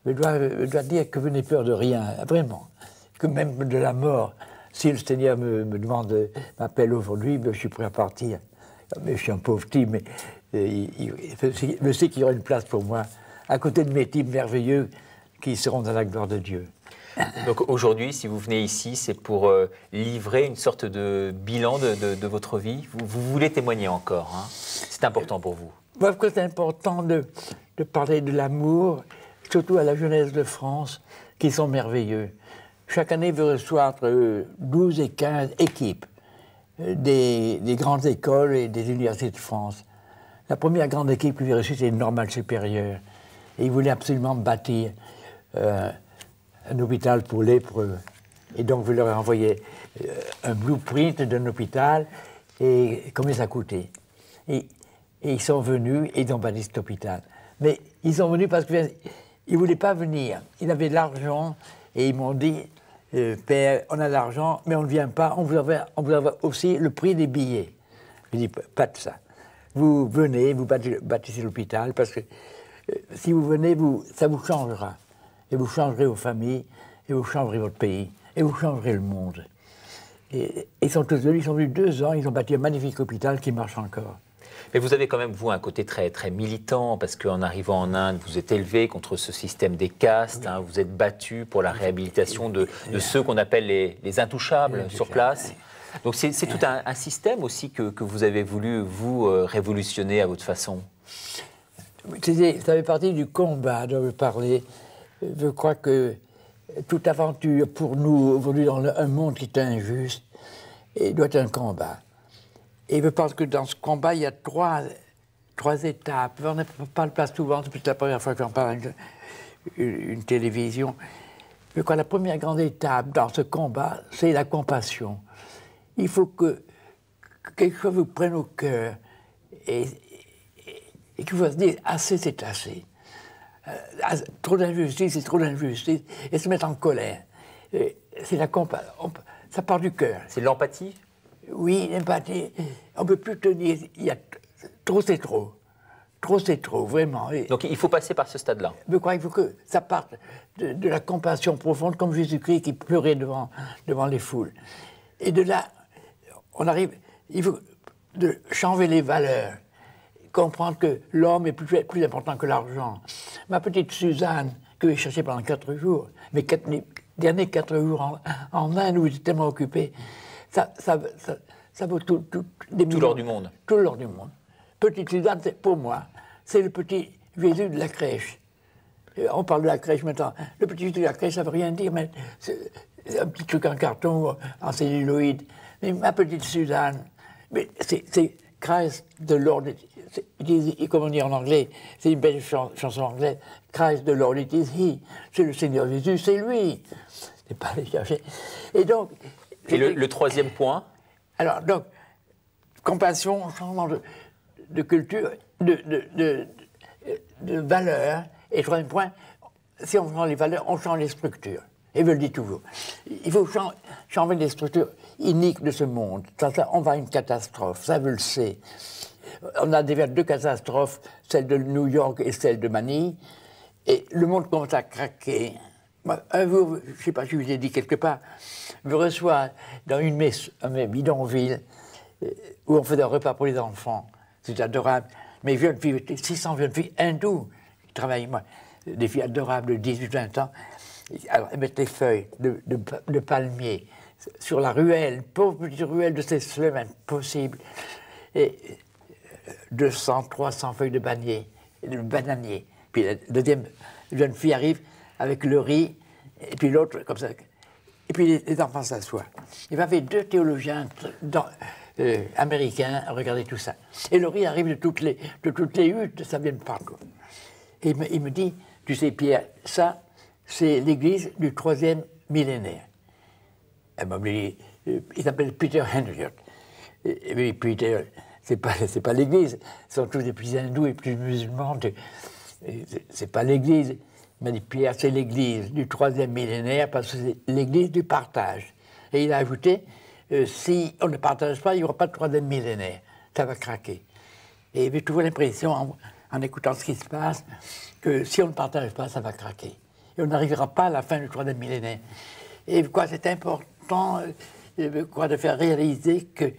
Je dois dire que vous n'avez peur de rien, vraiment. Que même de la mort. Si le Seigneur m'appelle aujourd'hui, je suis prêt à partir. Mais je suis un pauvre type, mais je sais qu'il y aura une place pour moi à côté de mes types merveilleux qui seront dans la gloire de Dieu. Donc aujourd'hui, si vous venez ici, c'est pour livrer une sorte de bilan de votre vie. Vous voulez témoigner encore, hein. C'est important pour vous. Moi, je crois que c'est important de parler de l'amour, surtout à la jeunesse de France, qui sont merveilleux. Chaque année, je reçois entre 12 et 15 équipes des grandes écoles et des universités de France. La première grande équipe que j'ai reçue, c'est une normale supérieure. Et ils voulaient absolument bâtir un hôpital pour lépreux. Et donc, je leur ai envoyé un blueprint d'un hôpital et combien ça coûtait. Et ils sont venus et ils ont bâti cet hôpital. Mais ils sont venus parce qu'ils ne voulaient pas venir. Ils avaient de l'argent et ils m'ont dit, Père, on a de l'argent, mais on ne vient pas, on vous envoie aussi le prix des billets. Je dis, pas de ça. Vous venez, vous bâtissez l'hôpital parce que si vous venez, ça vous changera. Et vous changerez vos familles, et vous changerez votre pays, et vous changerez le monde. Et ils sont tous venus, ils sont venus 2 ans, ils ont bâti un magnifique hôpital qui marche encore. Mais vous avez quand même, vous, un côté très, très militant, parce qu'en arrivant en Inde, vous êtes élevé contre ce système des castes, hein, vous êtes battu pour la réhabilitation de ceux qu'on appelle les intouchables sur place. Donc c'est tout un système aussi que vous avez voulu, vous, révolutionner à votre façon. Ça fait partie du combat dont je parlais. Je crois que toute aventure pour nous, aujourd'hui, dans un monde qui est injuste, doit être un combat. Et je pense que dans ce combat, il y a trois étapes. On ne parle pas souvent, c'est peut-être la première fois que j'en parle avec une télévision. Je crois que la première grande étape dans ce combat, c'est la compassion. Il faut que quelque chose vous prenne au cœur et qu'il faut se dire assez, c'est assez. Trop d'injustice, c'est trop d'injustice, et se mettre en colère. C'est la compassion. Ça part du cœur. C'est l'empathie? Oui, l'empathie. On ne peut plus tenir. Trop, c'est trop. Trop, c'est trop, vraiment. Donc il faut passer par ce stade-là. Je crois qu'il faut que ça parte de la compassion profonde, comme Jésus-Christ qui pleurait devant les foules. Et de là, on arrive. Il faut changer les valeurs. Comprendre que l'homme est plus important que l'argent. Ma petite Suzanne, que j'ai cherchée pendant 4 jours, mais les derniers 4 jours en Inde où j'étais tellement occupé, ça vaut tout l'or du monde. Tout l'or du monde. Petite Suzanne, pour moi, c'est le petit Jésus de la crèche. On parle de la crèche maintenant. Le petit Jésus de la crèche, ça ne veut rien dire, mais c'est un petit truc en carton, en celluloïd. Mais ma petite Suzanne, mais c'est Christ the Lord. Comme on dit en anglais, c'est une belle chanson anglaise. Christ the Lord, it is he. C'est le Seigneur Jésus, c'est lui. C'est pas aller chercher. Et donc. Et le troisième point? Alors, donc, compassion, changement de culture, de valeurs. Et troisième point, si on change les valeurs, on change les structures. Et je le dis toujours. Il faut changer les structures iniques de ce monde. Ça, on va à une catastrophe, ça je le sais. On a déjà 2 catastrophes, celle de New York et celle de Manille. Et le monde commence à craquer. Un jour, je ne sais pas si je vous ai dit quelque part, je reçois dans une bidonville où on fait un repas pour les enfants. C'est adorable. Mes jeunes filles, 600 jeunes filles hindoues qui travaillent avec moi, des filles adorables de 18-20 ans. Alors, elles mettent des feuilles de palmier sur la ruelle, pauvre petite ruelle de ces slums impossibles. Et 200, 300 feuilles de bananier. Puis la deuxième jeune fille arrive avec le riz, et puis l'autre comme ça. Et puis les enfants s'assoient. Il m'avait 2 théologiens américains à regarder tout ça. Et le riz arrive de toutes les huttes, ça vient de partout. Et il me dit, tu sais Pierre, ça, c'est l'église du 3e millénaire. Il s'appelle Peter Henriot. Et Peter, c'est pas l'église, ce sont tous des petits hindous et plus musulmans. C'est pas l'église. Il m'a dit, Pierre, c'est l'église du 3e millénaire parce que c'est l'église du partage. Et il a ajouté, si on ne partage pas, il n'y aura pas de 3e millénaire. Ça va craquer. Et j'ai toujours l'impression, en écoutant ce qui se passe, que si on ne partage pas, ça va craquer. Et on n'arrivera pas à la fin du 3e millénaire. Et quoi, c'est important de faire réaliser que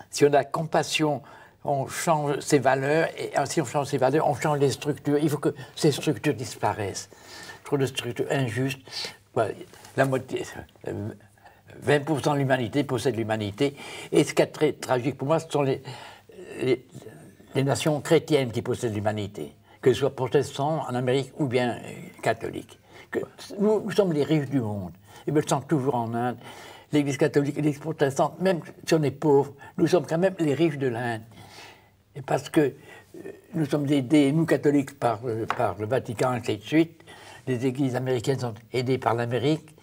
si on a compassion, on change ses valeurs, et si on change ses valeurs, on change les structures. Il faut que ces structures disparaissent. Trop de structures injustes. La moitié, 20% de l'humanité possède l'humanité. Et ce qui est très tragique pour moi, ce sont les nations chrétiennes qui possèdent l'humanité, que ce soit protestants en Amérique ou bien catholiques. Nous sommes les riches du monde. Et je me sens toujours en Inde. L'Église catholique et l'Église protestante, même si on est pauvre, nous sommes quand même les riches de l'Inde. Et parce que nous sommes aidés, nous catholiques, par le Vatican, et ainsi de suite. Les églises américaines sont aidées par l'Amérique.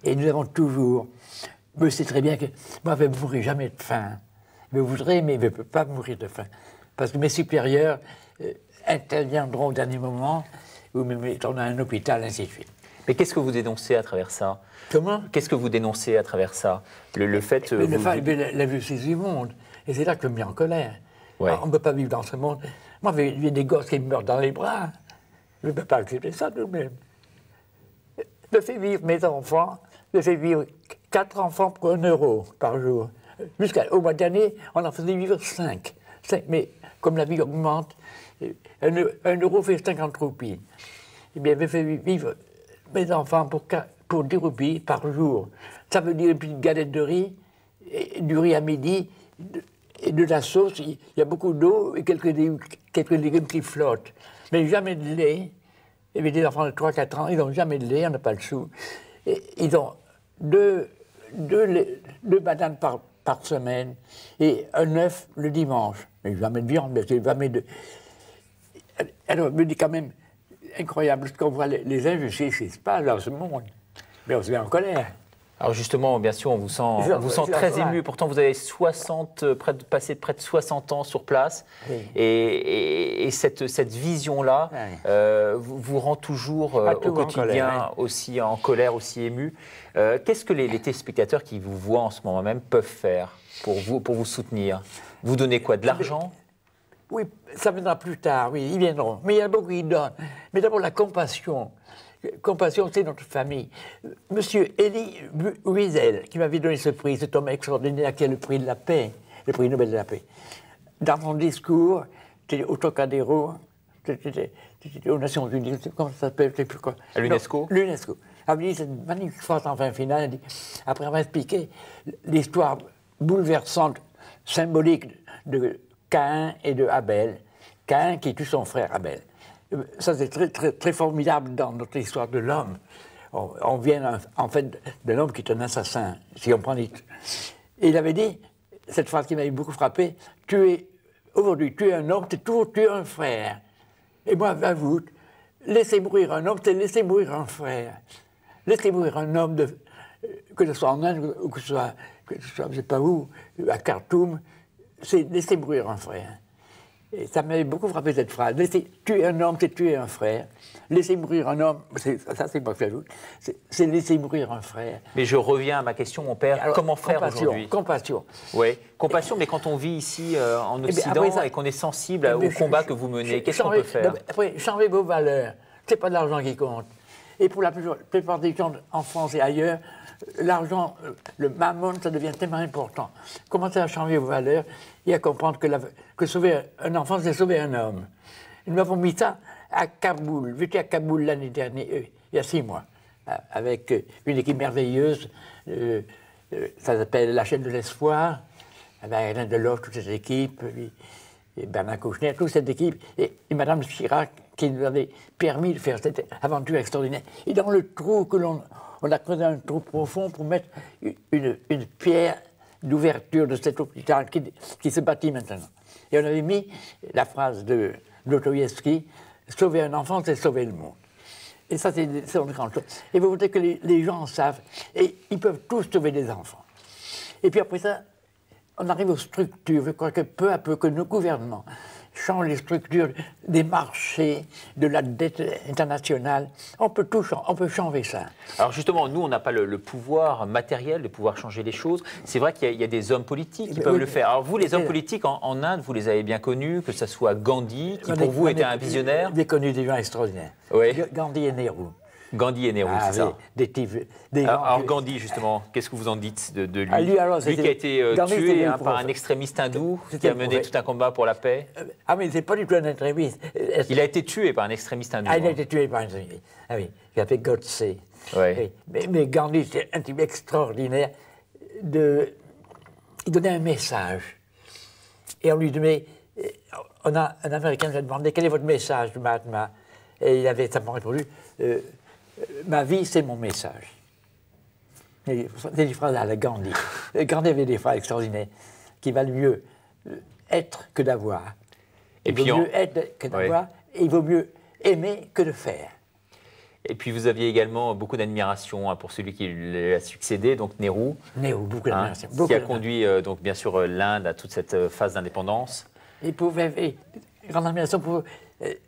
Et nous avons toujours... Je sais très bien que moi, je ne mourrai jamais de faim. Je voudrais, mais je ne peux pas mourir de faim. Parce que mes supérieurs interviendront au dernier moment, ou me mettront dans un hôpital, ainsi de suite. Mais qu'est-ce que vous dénoncez à travers ça? Comment? Qu'est-ce que vous dénoncez à travers ça? Le fait... la justice du monde. Et c'est là que je me mets en colère. Ouais. On ne peut pas vivre dans ce monde. Moi, j'ai des gosses qui me meurent dans les bras. Je ne peux pas accepter ça tout de même. Je fais vivre mes enfants, je fais vivre 4 enfants pour 1 euro par jour. Jusqu'au mois dernier, on en faisait vivre 5. Mais comme la vie augmente, 1 euro fait 50 roupies. Eh bien, je fais vivre mes enfants pour 10 roupies par jour. Ça veut dire une petite galette de riz, et du riz à midi, et de la sauce. Il y a beaucoup d'eau et quelques légumes qui flottent. Mais jamais de lait. Et bien, des enfants de 3-4 ans, ils n'ont jamais de lait, on n'a pas le sou. Et ils ont 2 bananes par semaine et un œuf le dimanche. Mais jamais de viande, mais c'est jamais de... Alors, je me dis quand même, incroyable, parce qu'on voit les injustices qui se passent dans ce monde. Mais on se met en colère. Alors justement, bien sûr, on vous sent très ému. Pourtant, vous avez passé près de 60 ans sur place. Oui. Et cette vision-là vous rend toujours au quotidien aussi en colère, aussi ému. Qu'est-ce que les téléspectateurs qui vous voient en ce moment même peuvent faire pour vous soutenir? Vous donnez quoi? De l'argent? Oui, ça viendra plus tard, oui, ils viendront. Mais il y a beaucoup qui donnent. Mais d'abord, la compassion. Compassion, c'est notre famille. Monsieur Elie Wiesel, qui m'avait donné ce prix, cet homme extraordinaire qui a le prix de la paix, le prix Nobel de la paix. Dans son discours, c'était au Trocadéro, c'était aux Nations Unies, comment ça s'appelle, je ne sais plus quoi. À l'UNESCO. L'UNESCO. Il a dit cette magnifique phrase en fin finale, il dit, après avoir expliqué l'histoire bouleversante, symbolique de Caïn et de Abel, Caïn qui tue son frère Abel. Ça, c'est très, très, très formidable dans notre histoire de l'homme. On vient, en fait, de l'homme qui est un assassin, si on prend les... Et il avait dit, cette phrase qui m'avait beaucoup frappé, aujourd'hui, tuer un homme, c'est toujours tuer un frère. Et moi, j'avoue, laisser mourir un homme, c'est laisser mourir un frère. Laisser mourir un homme, que ce soit en Inde, ou que ce soit je ne sais pas où, à Khartoum, c'est laisser mourir un frère. Et ça m'avait beaucoup frappé cette phrase. Tuer un homme, c'est tuer un frère. Laisser mourir un homme, ça c'est moi que j'ajoute, c'est laisser mourir un frère. Mais je reviens à ma question, mon père. Alors, comment faire aujourd'hui? Compassion. Oui, compassion, mais quand on vit ici en Occident et qu'on est sensible au combat que vous menez, qu'est-ce qu'on peut faire? Après, changez vos valeurs. Ce n'est pas de l'argent qui compte. Et pour la plupart des gens en France et ailleurs, l'argent, le mammon, ça devient tellement important. Commencez à changer vos valeurs et à comprendre que sauver un enfant, c'est sauver un homme. Nous avons mis ça à Kaboul. J'étais à Kaboul l'année dernière, il y a 6 mois, avec une équipe merveilleuse. Ça s'appelle la chaîne de l'espoir, avec Alain Delors, toute cette équipe, et Bernard Kouchner, toute cette équipe, et Madame Chirac, qui nous avait permis de faire cette aventure extraordinaire. Et dans le trou on a creusé un trou profond pour mettre une pierre d'ouverture de cet hôpital qui se bâtit maintenant. Et on avait mis la phrase de Dostoïevski, « Sauver un enfant, c'est sauver le monde ». Et ça, c'est une grande chose. Et vous voulez que les gens savent, et ils peuvent tous sauver des enfants. Et puis après ça, on arrive aux structures. Je crois que peu à peu, que nos gouvernements changent les structures des marchés, de la dette internationale. On peut changer ça. Alors justement, nous, on n'a pas le pouvoir matériel de pouvoir changer les choses. C'est vrai qu'il y a des hommes politiques qui peuvent le faire. Alors vous, les hommes politiques en Inde, vous les avez bien connus, que ce soit Gandhi, qui pour vous était un visionnaire. J'ai connu des gens extraordinaires. Oui. Gandhi et Nehru. Gandhi et Nehru, c'est ça. Alors Gandhi, justement, qu'est-ce que vous en dites de lui? Lui qui a été tué par un extrémiste hindou, qui a mené tout un combat pour la paix. Ah mais c'est pas du tout un extrémiste. Il a été tué par un extrémiste hindou. Ah, il a été tué par un extrémiste. Ah oui, il a fait Godse. Ouais. Mais Gandhi, c'est un type extraordinaire. Il donnait un message. Et on lui disait, un Américain lui a demandé, quel est votre message du Mahatma? Et il avait simplement répondu, ma vie, c'est mon message. C'est des phrases à la Gandhi. Gandhi avait des phrases extraordinaires qui valent mieux être que d'avoir. Il vaut mieux être que d'avoir, et il vaut mieux aimer que de faire. Et puis vous aviez également beaucoup d'admiration pour celui qui lui a succédé, donc Nehru. Nehru, beaucoup d'admiration. Qui a conduit donc bien sûr l'Inde à toute cette phase d'indépendance. Et grande admiration pour...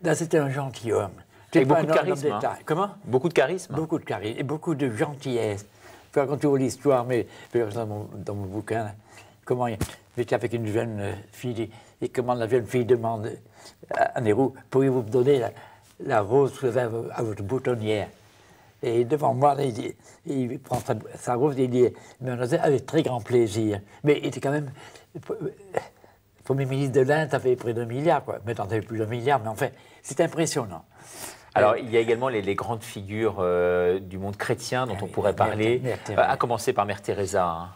Là, c'était un gentilhomme. Avec beaucoup de charisme. Comment? Beaucoup de charisme. Beaucoup de charisme et beaucoup de gentillesse. Je raconte toujours l'histoire, mais dans mon bouquin, comment j'étais avec une jeune fille, et comment la jeune fille demande à Nehru, pourriez-vous me donner la rose que vous avez à votre boutonnière? Et devant moi, il prend sa rose et il dit, avec très grand plaisir. Mais il était quand même... Premier ministre de l'Inde, ça fait près d'1 milliard, quoi. Maintenant, ça fait plus d'1 milliard, mais enfin, c'est impressionnant. Alors, il y a également les grandes figures du monde chrétien dont on pourrait parler, à commencer par Mère Teresa.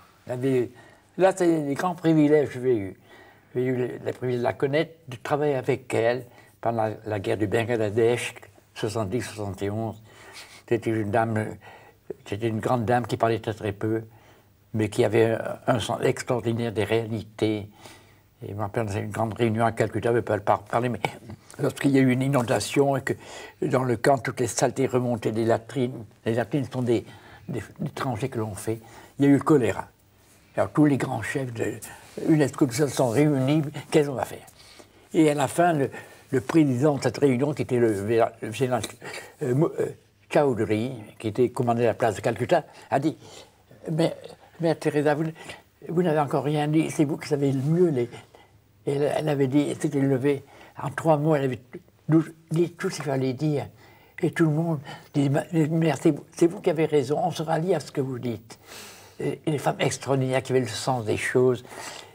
Là, c'est des grands privilèges que j'ai eu. J'ai eu le privilège de la connaître, de travailler avec elle pendant la guerre du Bangladesh, 70-71. C'était une grande dame qui parlait très très peu, mais qui avait un sens extraordinaire des réalités. Et je me rappelle, dans une grande réunion à Calcutta, je ne peux pas parler, mais lorsqu'il y a eu une inondation et que dans le camp, toutes les saletés remontaient des latrines. Les latrines sont des d'étrangers que l'on fait, il y a eu le choléra. Alors tous les grands chefs de l'UNESCO se sont réunis, qu'est-ce qu'on va faire? Et à la fin, le président de cette réunion, qui était le général Chowdhury, qui était commandé à la place de Calcutta, a dit « Mère Teresa, vous n'avez encore rien dit, c'est vous qui savez le mieux. » Et elle avait dit, c'était levé, en 3 mots, elle avait dit tout ce qu'il fallait dire. Et tout le monde dit « Mère, c'est vous qui avez raison, on se rallie à ce que vous dites. » Et les femmes extraordinaires qui avaient le sens des choses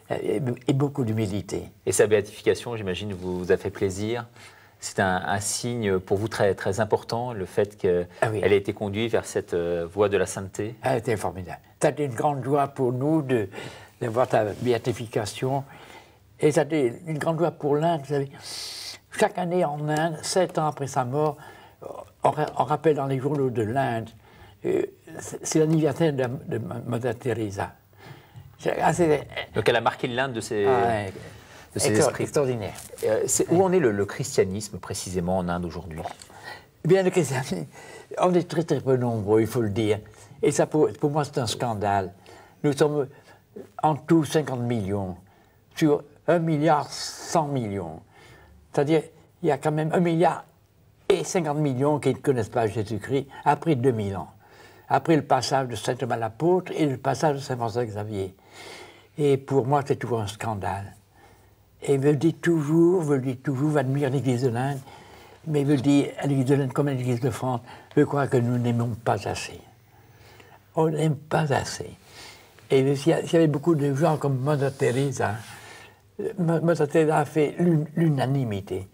et beaucoup d'humilité. Et sa béatification, j'imagine, vous a fait plaisir. C'est un signe pour vous très, très important, le fait qu'elle ait été conduite vers cette voie de la sainteté. Elle était formidable. Ça a été une grande joie pour nous d'avoir ta béatification. Et ça a été une grande joie pour l'Inde. Vous savez, chaque année en Inde, 7 ans après sa mort, on rappelle dans les journaux de l'Inde, c'est l'anniversaire de Mother Teresa. Donc elle a marqué l'Inde de ses esprits. Extraordinaire. Où en est le christianisme précisément en Inde aujourd'hui? Eh bien, le christianisme, on est très très peu nombreux, il faut le dire. Et ça, pour moi, c'est un scandale. Nous sommes en tout 50 millions sur 1,1 milliard. C'est-à-dire, il y a quand même 1,50 milliard qui ne connaissent pas Jésus-Christ après 2000 ans. Après le passage de Saint Thomas l'apôtre et le passage de Saint François Xavier. Et pour moi, c'est toujours un scandale. Et veut dire toujours, admire l'Église de l'Inde, mais veut dire à l'Église de l'Inde comme à l'Église de France, je crois que nous n'aimons pas assez. On n'aime pas assez. Et il y avait beaucoup de gens comme Mother Teresa. Mother Teresa a fait l'unanimité.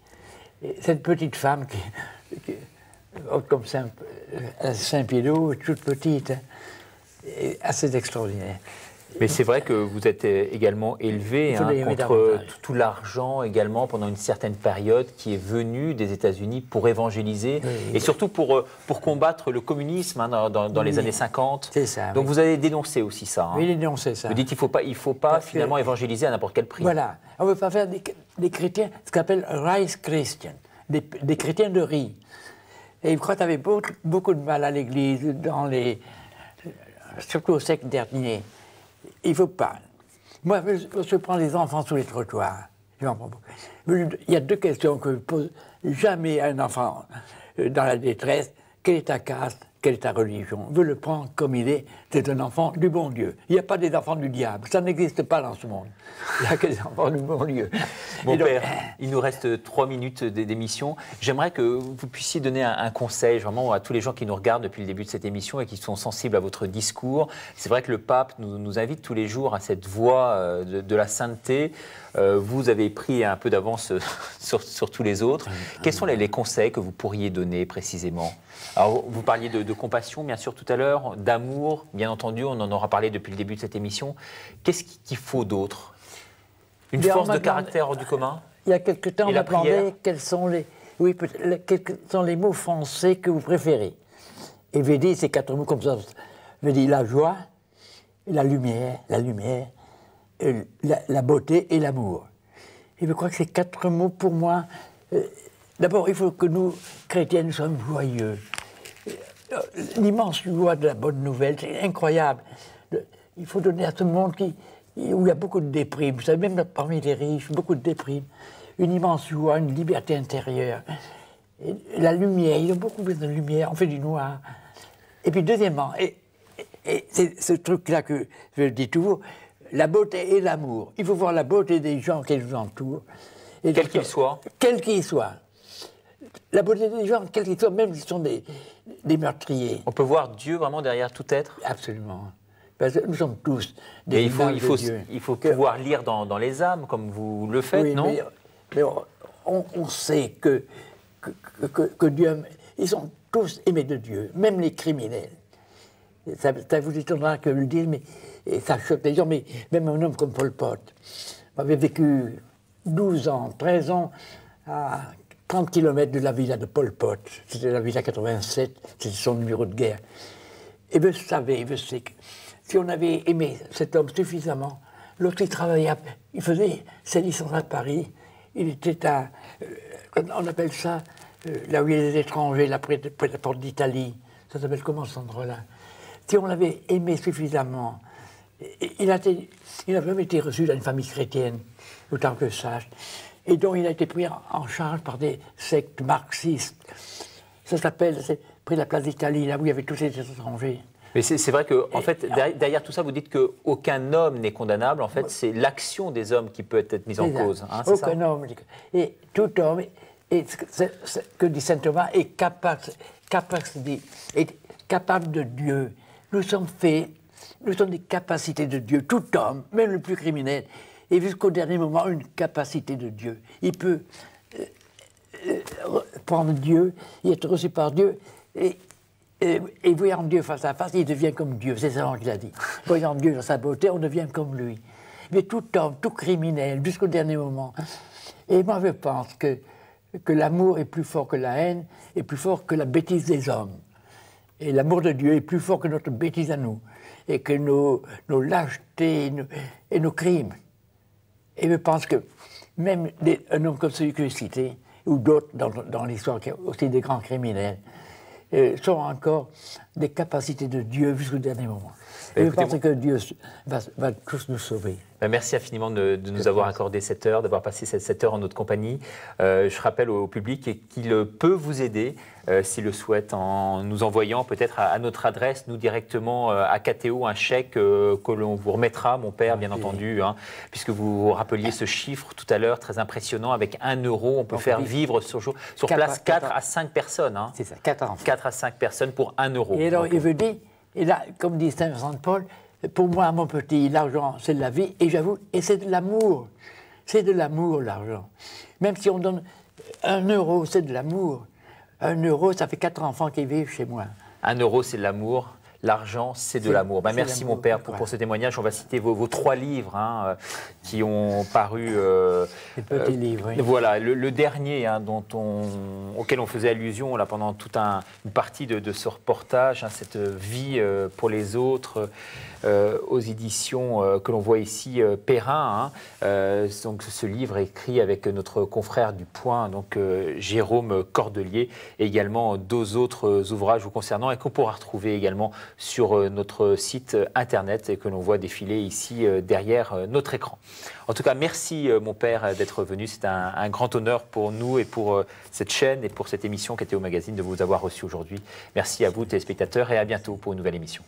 Cette petite femme qui haute comme Saint-Pédro, toute petite, assez extraordinaire. Mais c'est vrai que vous êtes également élevé contre tout l'argent également pendant une certaine période qui est venu des États-Unis pour évangéliser et surtout pour combattre le communisme dans les années 50. C'est ça. Donc vous avez dénoncé aussi ça. Oui, dénoncé ça. Vous dites qu'il faut pas finalement évangéliser à n'importe quel prix. Voilà. On ne veut pas faire des chrétiens, ce qu'on appelle rice Christian, des chrétiens de riz. Et je crois qu'il y avait beaucoup de mal à l'Église, surtout au siècle dernier. Il ne faut pas. Moi, je prends les enfants sous les trottoirs. Il y a 2 questions que je pose jamais à un enfant dans la détresse. Quelle est ta caste? Quelle est ta religion? Je veux le prendre comme il est. C'est un enfant du bon Dieu. Il n'y a pas des enfants du diable. Ça n'existe pas dans ce monde. Il n'y a que des enfants du bon Dieu. Mon père, il nous reste 3 minutes d'émission. J'aimerais que vous puissiez donner un conseil vraiment à tous les gens qui nous regardent depuis le début de cette émission et qui sont sensibles à votre discours. C'est vrai que le pape nous invite tous les jours à cette voie de la sainteté. Vous avez pris un peu d'avance sur tous les autres. Quels sont les conseils que vous pourriez donner précisément? Alors, vous parliez de compassion, bien sûr, tout à l'heure, d'amour, bien entendu, on en aura parlé depuis le début de cette émission. Qu'est-ce qu'il faut d'autre? Une force de caractère hors du commun? Il y a quelque temps, on m'a demandé quels sont les mots français que vous préférez. Et j'ai dit ces 4 mots comme ça. J'ai dit la joie, la lumière, la beauté et l'amour. Et je crois que ces 4 mots, pour moi, d'abord, il faut que nous, chrétiens, nous soyons joyeux. L'immense joie de la bonne nouvelle, c'est incroyable. Il faut donner à ce monde où il y a beaucoup de déprime. Vous savez, même parmi les riches, beaucoup de déprime. Une immense joie, une liberté intérieure. Et la lumière, ils ont beaucoup besoin de lumière, on fait du noir. Et puis deuxièmement, et c'est ce truc-là que je dis toujours, la beauté et l'amour. Il faut voir la beauté des gens qui nous entourent. Quels qu'ils soient. Quels qu'ils soient. La beauté des gens, quels qu'ils soient, même s'ils sont des meurtriers. On peut voir Dieu vraiment derrière tout être? Absolument. Parce que nous sommes tous des images de Dieu. Il faut pouvoir lire dans les âmes, comme vous le faites, oui, non? Mais on sait que Dieu... Ils sont tous aimés de Dieu, même les criminels. Ça vous étonnera que je le dise, mais ça choque les gens, mais même un homme comme Pol Pot avait vécu 12 ans, 13 ans à 30 km de la villa de Pol Pot. C'était la villa 87, c'était son numéro de guerre. Et je sais que si on avait aimé cet homme suffisamment, l'autre il travaillait, il faisait ses licences à Paris, il était à, on appelle ça, là où il y a les étrangers, près de la porte d'Italie, ça s'appelle comment cet endroit-là? si on l'avait aimé suffisamment, il n'a jamais été reçu dans une famille chrétienne, autant que je sache, et donc il a été pris en charge par des sectes marxistes. Ça s'appelle, c'est près de la place d'Italie, là où il y avait tous ces étrangers. Mais c'est vrai que, en fait, derrière tout ça, vous dites qu'aucun homme n'est condamnable. En fait, c'est l'action des hommes qui peut être mise en cause. Hein, aucun homme. Et tout homme, et ce que dit saint Thomas, est capable de Dieu. Nous sommes faits, nous sommes des capacités de Dieu. Tout homme, même le plus criminel, est jusqu'au dernier moment une capacité de Dieu. Il peut prendre Dieu, et être reçu par Dieu, et voyant Dieu face à face, il devient comme Dieu. C'est ça qu'il a dit. Voyant Dieu dans sa beauté, on devient comme lui. Mais tout homme, tout criminel, jusqu'au dernier moment. Et moi, je pense que l'amour est plus fort que la haine, est plus fort que la bêtise des hommes. Et l'amour de Dieu est plus fort que notre bêtise à nous, et que nos lâchetés et nos crimes. Et je pense que même un homme comme celui que j'ai cité, ou d'autres dans l'histoire, aussi des grands criminels, sont encore des capacités de Dieu jusqu'au dernier moment. Et je pense que Dieu va tous nous sauver. Merci infiniment de nous avoir accordé cette heure, d'avoir passé cette heure en notre compagnie. Je rappelle au public qu'il peut vous aider, s'il le souhaite, en nous envoyant peut-être à notre adresse, nous directement à KTO, un chèque que l'on vous remettra, mon père, bien entendu, hein, puisque vous rappeliez ce chiffre tout à l'heure, très impressionnant, avec 1 euro, on peut faire vivre sur place 4 à 5 personnes. Hein. C'est ça, 4 enfants. 4 à 5 personnes pour 1 euro. Et alors, il veut dire, et là, comme dit Saint Vincent de Paul, pour moi, mon petit, l'argent, c'est de la vie, et j'avoue, et c'est de l'amour. C'est de l'amour, l'argent. Même si on donne 1 euro, c'est de l'amour. 1 euro, ça fait 4 enfants qui vivent chez moi. 1 euro, c'est de l'amour. L'argent, c'est de l'amour. Merci mon père pour ce témoignage. On va citer vos 3 livres hein, qui ont paru. Les petits livres, oui. Voilà, le dernier hein, auquel on faisait allusion là, pendant toute une partie de ce reportage, hein, cette vie pour les autres, aux éditions que l'on voit ici, Perrin. Hein, donc ce livre écrit avec notre confrère du Point, donc Jérôme Cordelier, et également 2 autres ouvrages vous concernant et qu'on pourra retrouver également sur notre site internet et que l'on voit défiler ici derrière notre écran. En tout cas, merci mon père d'être venu. C'est un grand honneur pour nous et pour cette chaîne et pour cette émission KTO Magazine de vous avoir reçu aujourd'hui. Merci à vous téléspectateurs et à bientôt pour une nouvelle émission.